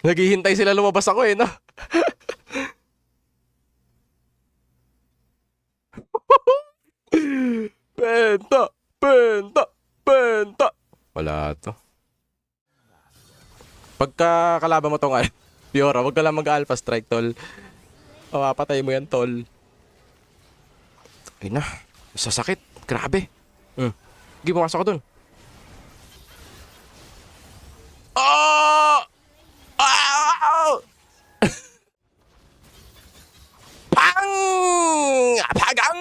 Naghihintay sila lumabas ako eh, no? Benta! Benta! Benta! Wala to. Pagka kalaban mo tong Fiora, wag ka lang mag-alpha strike, tol. Mapapatay mo yan, tol. Ay na, sasakit. Grabe. Hmm. Sige, pumasok ka dun. Oh! Ah! Pang! Pagang!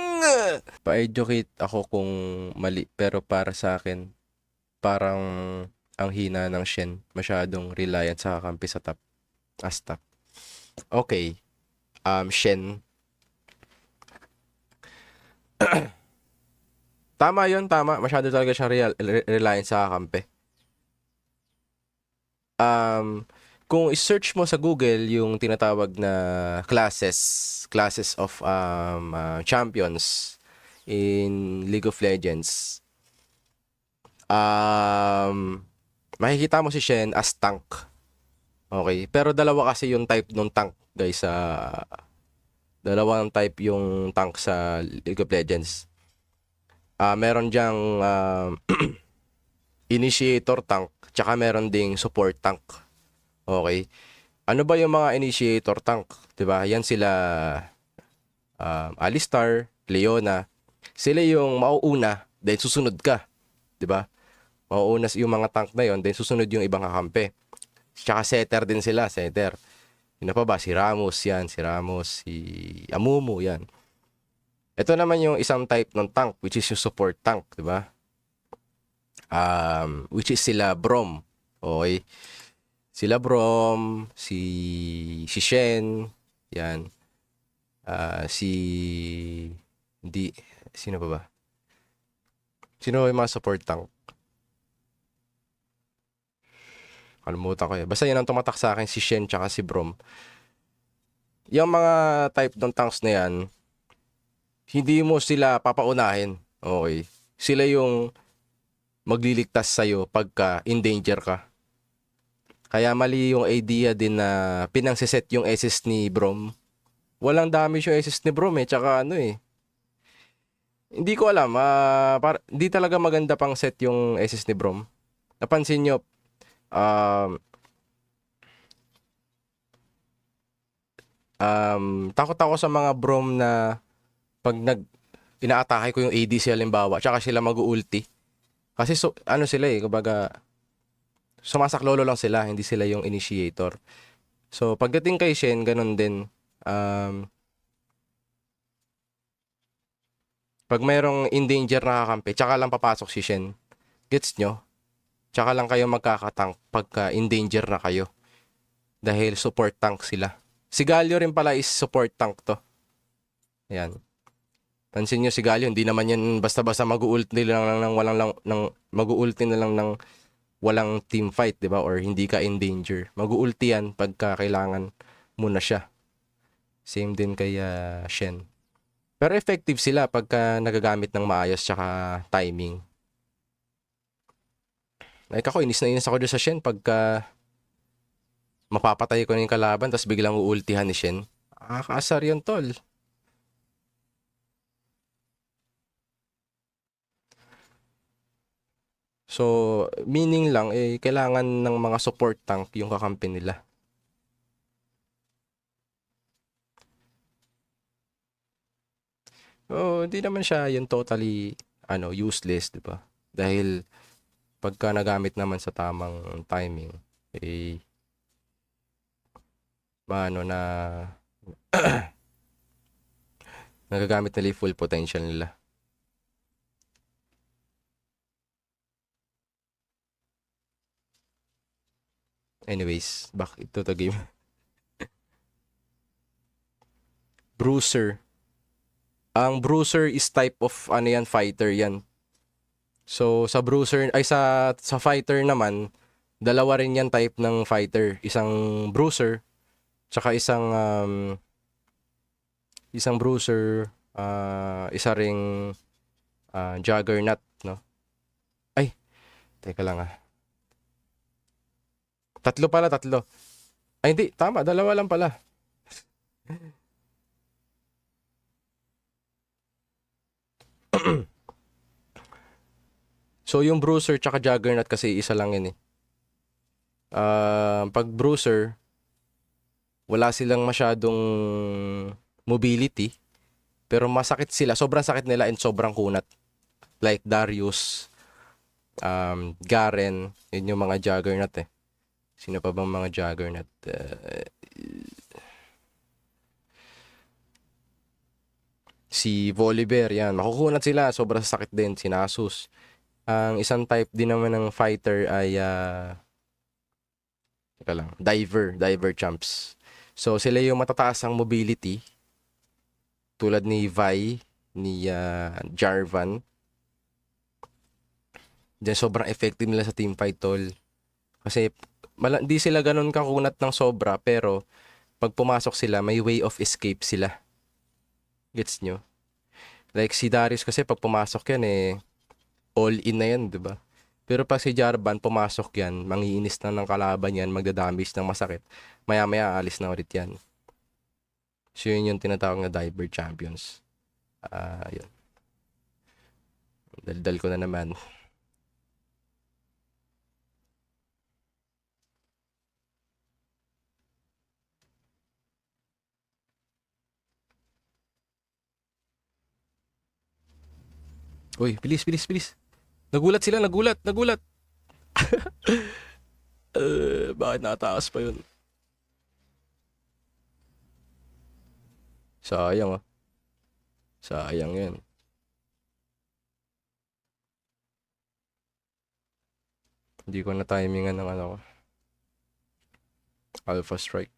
Pa-educate ako kung mali, pero para sa akin, parang ang hina ng Shen. Masyadong reliant sa kakampi sa top. As top. Okay. Shen. Tama yon, tama. Masyado talaga siyang reliant sa kakampi. Um, kung i-search mo sa Google yung tinatawag na classes of champions in League of Legends, makikita mo si Shen as tank. Okay, pero dalawa kasi yung type ng tank, guys. Dalawang type yung tank sa League of Legends. Meron diyang initiator tank, tsaka meron ding support tank. Okay? Ano ba yung mga initiator tank? 'Di ba? Yan sila Alistar, Leona. Sila yung mauuna, then susunod ka, 'di ba? Mauuna yung mga tank na yon, then susunod yung ibang kakampi. Tsaka setter din sila, setter. Yun na pa ba? Si Ramos yan, si Ramos, si Amumu yan. Ito naman yung isang type ng tank, which is yung support tank, 'di ba? Which is sila Brom. Okay? Sila Brom, si Shen, yan. Si hindi sino pa ba? Sino yung mga support tank? Kalimutan ko eh. Basta yan ang tumatak sa akin, si Shen tsaka si Brom. Yung mga type ng tanks na yan, hindi mo sila papaunahin. Okay? Sila yung magliligtas sa'yo pagka in danger ka. Kaya mali yung idea din na pinangsiset yung SS ni Brom. Walang damage yung SS ni Brom eh. Tsaka ano eh. Hindi ko alam. Hindi talaga maganda pang set yung SS ni Brom. Napansin nyo, um, takot ako sa mga Brom na pag inaatake ko yung ADC halimbawa, tsaka sila mag-ulti. Kasi ano sila eh, kumbaga, sumasaklolo lang sila, hindi sila yung initiator. So, pagdating kay Shen, ganun din. Pag mayroong in danger na kakampi, tsaka lang papasok si Shen. Gets nyo? Tsaka lang kayo magkakatank pagka in danger na kayo. Dahil support tank sila. Si Galio rin pala is support tank to. Ayan. Pansin nyo si Galio, hindi naman yan basta-basta mag-ulti lang ng walang mag-ulti na lang ng walang team fight, 'di ba? Or hindi ka in danger. Mag-ulti yan pagka kailangan mo na siya. Same din kay Shen. Pero effective sila pagka nagagamit ng maayos tsaka timing. Like ako, inis na inis ako doon sa Shen pagka mapapatay ko na yung kalaban tapos biglang uultihan ni Shen. Kaasar yun, tol. So, meaning lang, kailangan ng mga support tank yung kakampi nila. Hindi naman siya yung totally useless, 'di ba? Dahil pagka nagamit naman sa tamang timing, maano na nagagamit nila yung full potential nila. Anyways, back to the game. Bruiser. Ang Bruiser is type of fighter yan. So sa Bruiser ay sa fighter naman, dalawa rin yan type ng fighter, isang Bruiser tsaka isang Bruiser, isa ring Juggernaut, no? Ay, teka lang. Tatlo pala, tatlo. Ay, hindi. Tama. Dalawa lang pala. So, yung Bruiser tsaka Juggernaut kasi isa lang yun eh. Pag Bruiser, wala silang masyadong mobility. Pero masakit sila. Sobrang sakit nila and sobrang kunat. Like Darius, Garen. Yun yung mga Juggernaut eh. Sino pa bang mga Juggernaut? Si Volibear, yan. Makukunat sila. Sobrang sakit din. Si Nasus. Ang isang type din naman ng fighter ay teka lang, diver champs. So sila yung matataas ang mobility tulad ni Vi, ni Jarvan. Diyan sobrang effective nila sa teamfight tol. Kasi di sila ganun kakunat ng sobra pero pag pumasok sila may way of escape sila. Gets nyo? Like si Darius kasi pag pumasok yan all in na yan, 'di ba? Pero pag si Jarvan pumasok yan, mangiinis na ng kalaban yan, magdadamage ng masakit. Maya-maya alis na ulit yan. So yun yung tinatawag na diver champions. Yun. Daldal ko na naman. Uy, bilis, bilis, bilis. Nagulat sila, nagulat. Bakit nakataas pa yun? Sayang ah. Sayang yan. Hindi ko na timingan ng ano ko. Alpha Strike.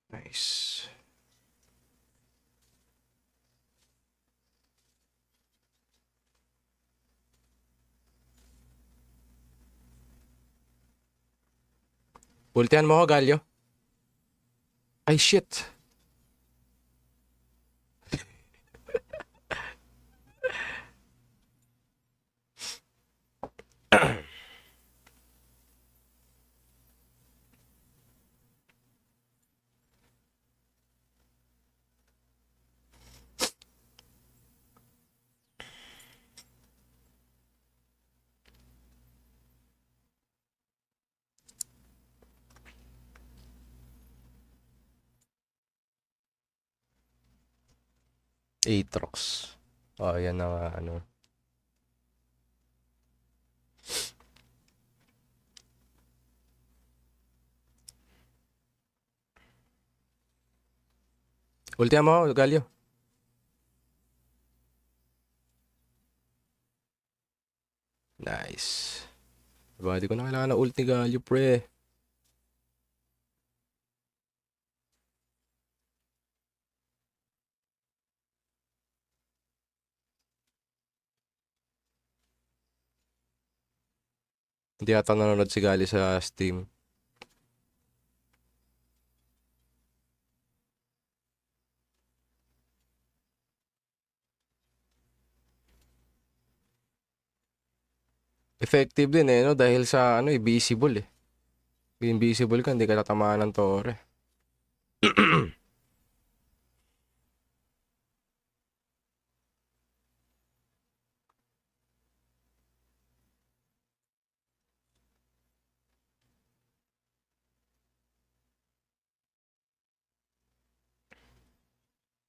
Nice. Ultihan mo ako, Galio. Ay, shit. Aatrox. Oh, yan na nga, ano. Ultihan mo ako, Galio. Nice. Diba, di ko na kailangan ng ult ni Galio, pre. Hindi ata nanonood si Gali sa stream. Effective din no? Dahil sa ano visible eh. Invisible ka, hindi ka tatamaan ng tore.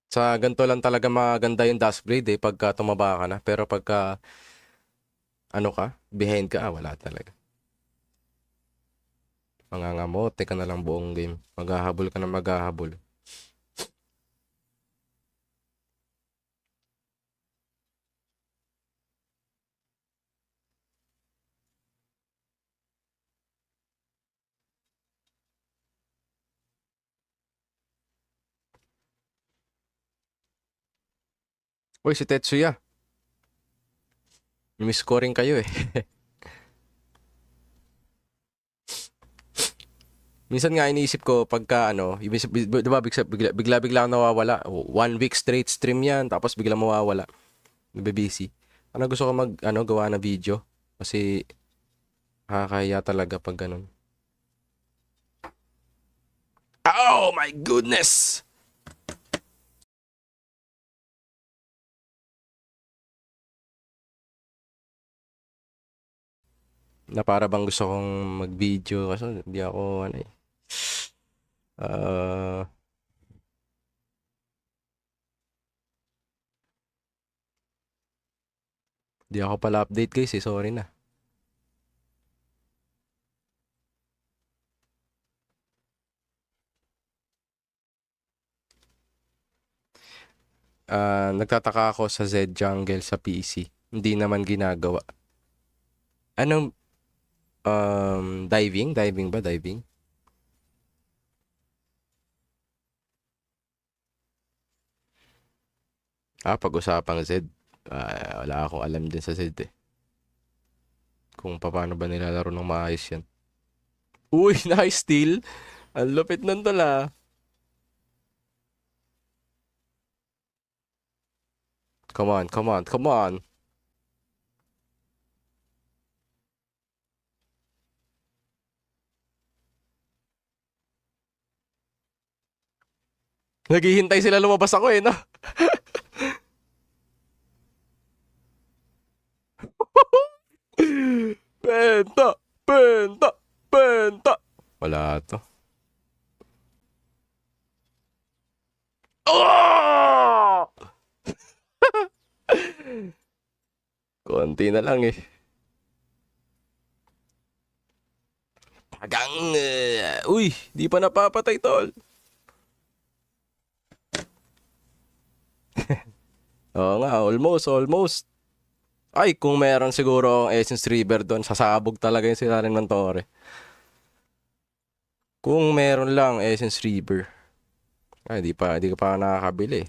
Sa ganito lang talaga maganda yung dash blade pagka tumaba ka na. Pero pagka ano ka, behind ka, wala talaga. Mangangamote ka na lang buong game. Maghahabol ka na maghahabol. Uy, si Tetsuya. Miss ko rin kayo eh. Minsan nga iniisip ko pagka ano, di ba bigla ako nawawala. 1 week straight stream yan, tapos bigla mawawala. Busy. Ano gusto ko gawa na video kasi nakakahiya talaga pag ganun. Oh my goodness. Na para bang gusto kong mag-video kasi hindi ako ano eh. Di ako pala update guys eh, sorry na. Nagtataka ako sa Z Jungle sa PC. Hindi naman ginagawa. Anong diving? Diving ba? Diving? Pag-usapang Z. Wala akong alam din sa Z eh. Kung paano ba nilalaro ng maayos yan. Uy, nice steal. Ang lupit nun tala. Come on, come on, come on. Naghihintay sila lumabas ako eh, no? Penta! Penta! Penta! Wala to. Oh! Konti na lang eh. Tagang... uy, di pa napapatay tol. Oo nga, almost. Ay, kung meron siguro ang Essence River doon, sasabog talaga yung sila rin ng Torre. Kung meron lang Essence River. Ay, di ka pa nakakabili.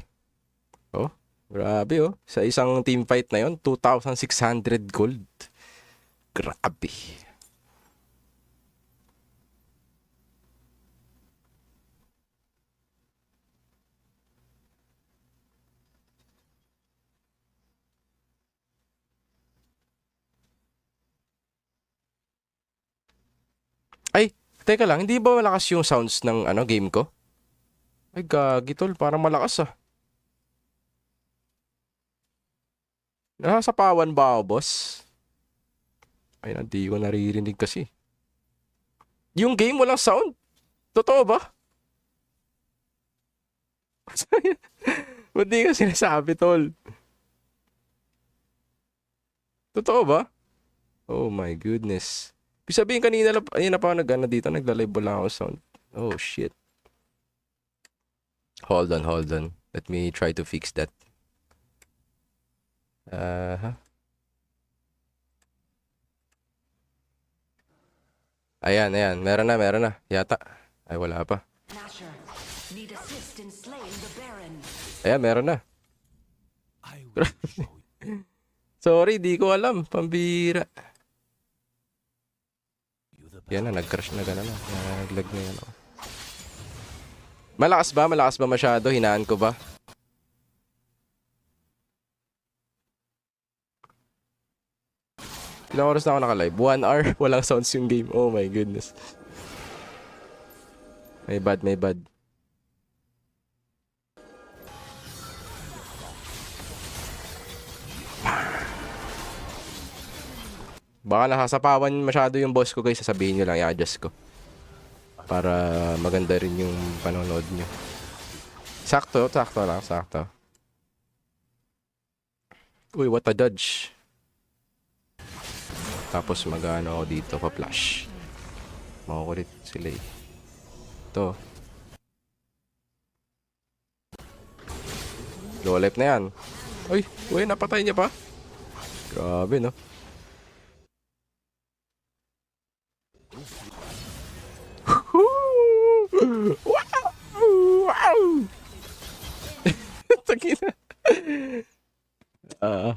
Oh, grabe oh. Sa isang team fight na yon, 2,600 gold. Grabe. Ay, teka lang, hindi ba malakas yung sounds ng game ko? Ay, gagi tol, parang malakas ah. Nasa pawan ba ako, boss? Ay, hindi ko naririnig kasi. Yung game walang sound? Totoo ba? Ba't di ka sinasabi, tol? Totoo ba? Oh my goodness. Ibig sabihin kanina pa ako dito, nagla-live lang ako sound. Oh shit. Hold on. Let me try to fix that. Ayan. Meron na. Yata. Ay, wala pa. Ayan, meron na. Sorry, di ko alam. Pambira. Yan na, nag-crash na gano'n na. Nag-lag na yan. Oh. Malakas ba masyado? Hinaan ko ba? Ilang oras na ako naka-live? 1 hour? Walang sounds yung game. Oh my goodness. May bad. Baka nasasapawan masyado yung boss ko guys. Sasabihin nyo lang, i-adjust ko. Para maganda rin yung panonood nyo. Sakto lang. Uy, what a dodge. Tapos mag-ano ako dito, pa-flash. Makukulit sila eh. Ito. Low life na yan. Uy, napatay niya pa. Grabe, no? Wow! Tagina. Oo.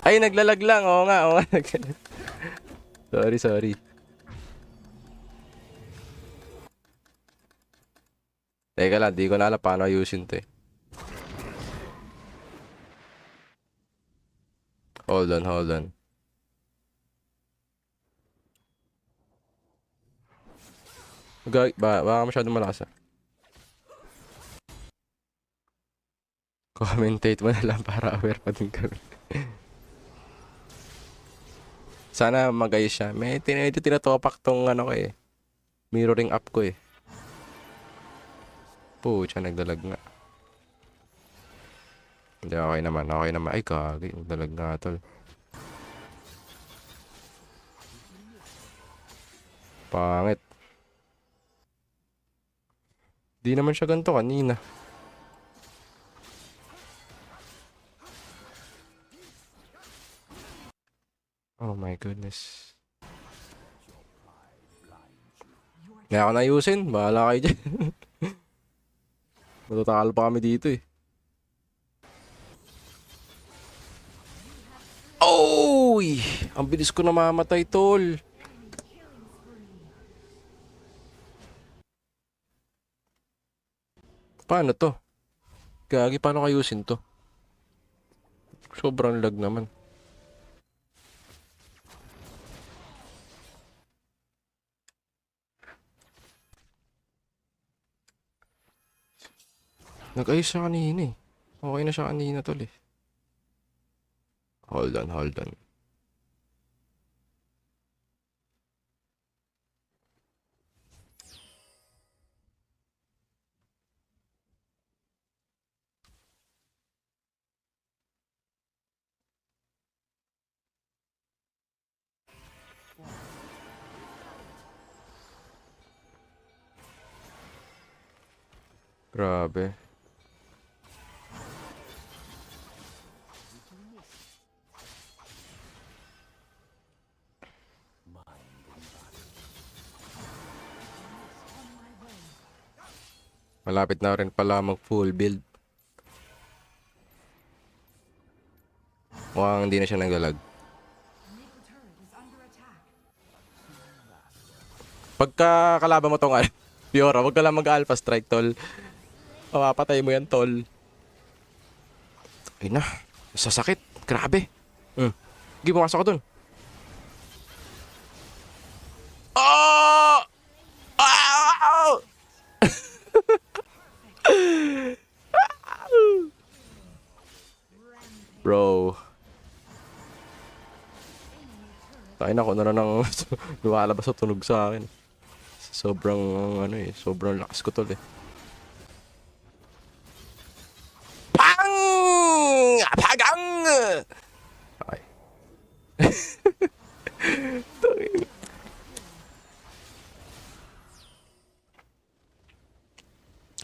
Ay, naglalag lang. Oo nga, oo nga. Sorry, sorry. Teka lang, di ko na alam paano ayusin to eh. Hold on, hold on. Baka masyadong malakas ah. Commentate mo na lang para aware pa din kami. Sana magayos siya. May tinatopak tong ano ko eh. Mirroring up ko eh. Pucha, nagdalag nga. Hindi, okay naman. Okay naman. Ay, kagi. Nagdalag nga, tol. Pangit. Di naman siya ganito kanina. Oh my goodness. Hindi ako nayusin. Bahala kayo dyan. Matatakal pa kami dito eh. Oy! Ang bilis ko namamatay, tol. Paano to? Gagi, paano kayusin to? Sobrang lag naman. Nag-ayos siya kanina eh. Okay na siya kanina, tol eh. Hold on, hold on. Grabe. Malapit na rin pala mag full build. Mukhang hindi na siya naglalag. Pagka kalaban mo tong Fiora, wag ka lang mag-alpha strike, tol. Mapapatay mo yan, tol. Ay na, sasakit. Grabe. Sige, pumasok ko dun. Oh! Oh! Bro. Tayo na ko na nang lumalabas sa tunog sa akin. Sobrang ano eh, sobrang lakas ko tol eh. Pang! Pagang! Okay.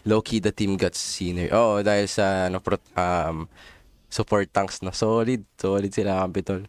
Low-key the team got senior. Oo, dahil sa ano, support tanks na solid. Solid sila, Kapitol.